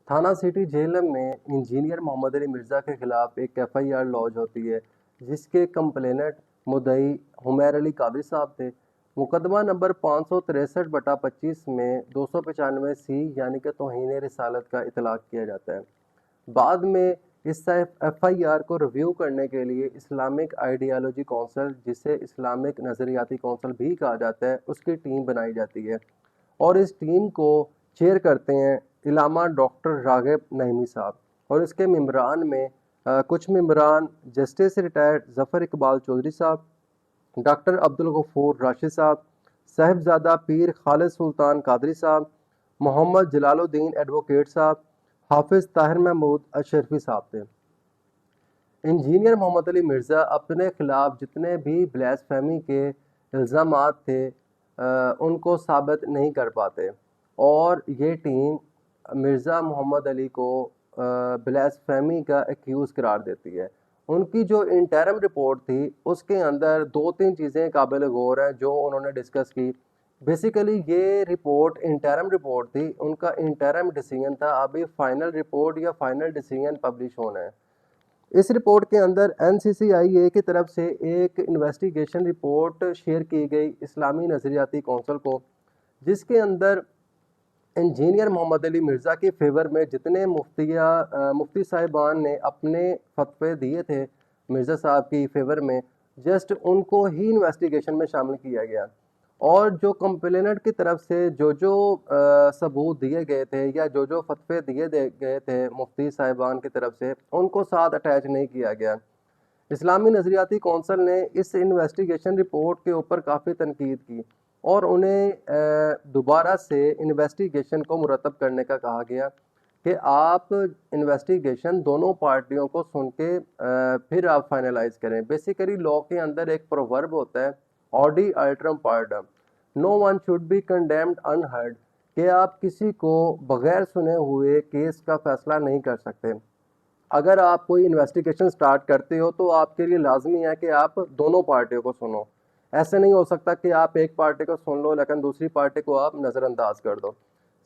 थाना city jail में engineer Mohammad Ali Mirza के खिलाफ एक एफआईआर लॉन्च होती है, जिसके कंप्लेनेंट मुद्दई हुमैर अली कादरी साहब थे। मुकदमा नंबर 563/25 में 295 सी यानी कि तौहीन रिसालत का इतलाक किया जाता है। बाद में इस एफआईआर को रिव्यू करने के लिए इस्लामिक आइडियालॉजी कौंसल, जिसे इस्लामिक नज़रियाती कौंसल भी कहा जाता है, उसकी टीम बनाई जाती है और इस टीम को चेयर करते हैं इलामा डॉक्टर रागिब नईमी साहब। और इसके मेंबरान में कुछ मेंबरान जस्टिस रिटायर्ड ज़फ़र इकबाल चौधरी साहब, डॉक्टर अब्दुल गफूर राशिद साहब, साहिबजादा पीर खालिद सुल्तान कादरी साहब, मोहम्मद जलालुद्दीन एडवोकेट साहब, हाफिज़ ताहिर महमूद अशरफी साहब थे। इंजीनियर मोहम्मद अली मिर्ज़ा अपने ख़िलाफ़ जितने भी ब्लास्फेमी के इल्ज़ामात थे उनको साबित नहीं कर पाते और ये टीम मिर्ज़ा मोहम्मद अली को ब्लास्फेमी का एक्यूज़ करार देती है। उनकी जो इंटरम रिपोर्ट थी उसके अंदर 2-3 चीज़ें काबिल गौर हैं जो उन्होंने डिस्कस की। बेसिकली ये रिपोर्ट इंटरम रिपोर्ट थी, उनका इंटरम डिसीजन था, अभी फाइनल रिपोर्ट या फाइनल डिसीजन पब्लिश होना है। इस रिपोर्ट के अंदर एनसीसीआईए की तरफ से एक इन्वेस्टिगेशन रिपोर्ट शेयर की गई इस्लामी नज़रियाती कौंसल को, जिसके अंदर इंजीनियर मोहम्मद अली मिर्ज़ा के फेवर में जितने मुफ्ती साहिबान ने अपने फतवे दिए थे मिर्ज़ा साहब की फेवर में, जस्ट उनको ही इन्वेस्टिगेशन में शामिल किया गया और जो कंप्लेनेंट की तरफ से जो सबूत दिए गए थे या जो फतवे दिए गए थे मुफ्ती साहिबान की तरफ से, उनको साथ अटैच नहीं किया गया। इस्लामी नज़रियाती कौंसल ने इस इन्वेस्टिगेशन रिपोर्ट के ऊपर काफ़ी तनकीद की और उन्हें दोबारा से इन्वेस्टिगेशन को मुरतब करने का कहा गया कि आप इन्वेस्टिगेशन दोनों पार्टियों को सुन के फिर आप फाइनलाइज करें। बेसिकली लॉ के अंदर एक प्रोवर्ब होता है, ऑडी अल्ट्रम पार्डम, no one should be condemned unheard, कि आप किसी को बगैर सुने हुए केस का फैसला नहीं कर सकते। अगर आप कोई इन्वेस्टिगेशन स्टार्ट करते हो तो आपके लिए लाजमी है कि आप दोनों पार्टियों को सुनो। ऐसे नहीं हो सकता कि आप एक पार्टी को सुन लो लेकिन दूसरी पार्टी को आप नज़रअंदाज कर दो।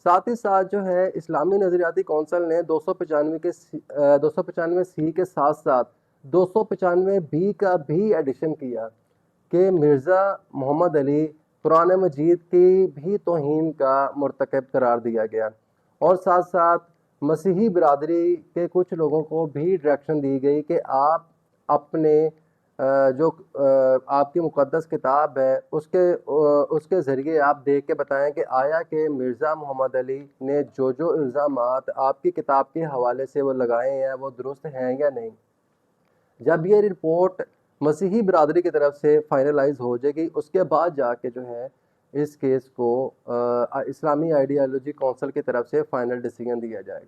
साथ ही साथ जो है इस्लामी नज़रियाती कौंसल ने 295 सी के साथ साथ 295 बी का भी एडिशन किया कि मिर्ज़ा मोहम्मद अली कुरान मजीद की भी तौहीन का मुर्तकब करार दिया गया और साथ साथ मसीही बिरादरी के कुछ लोगों को भी डायरेक्शन दी गई कि आप अपने जो आपकी मुक़द्दस किताब है उसके ज़रिए आप देख के बताएं कि आया कि मिर्ज़ा मोहम्मद अली ने जो इल्ज़ामात आपकी किताब के हवाले से वो लगाए हैं वो दुरुस्त हैं या नहीं। जब ये रिपोर्ट मसीही बिरादरी की तरफ से फाइनलाइज हो जाएगी उसके बाद जाके जो है इस केस को इस्लामी आइडियालॉजी कौंसल की तरफ से फाइनल डिसीजन दिया जाएगा।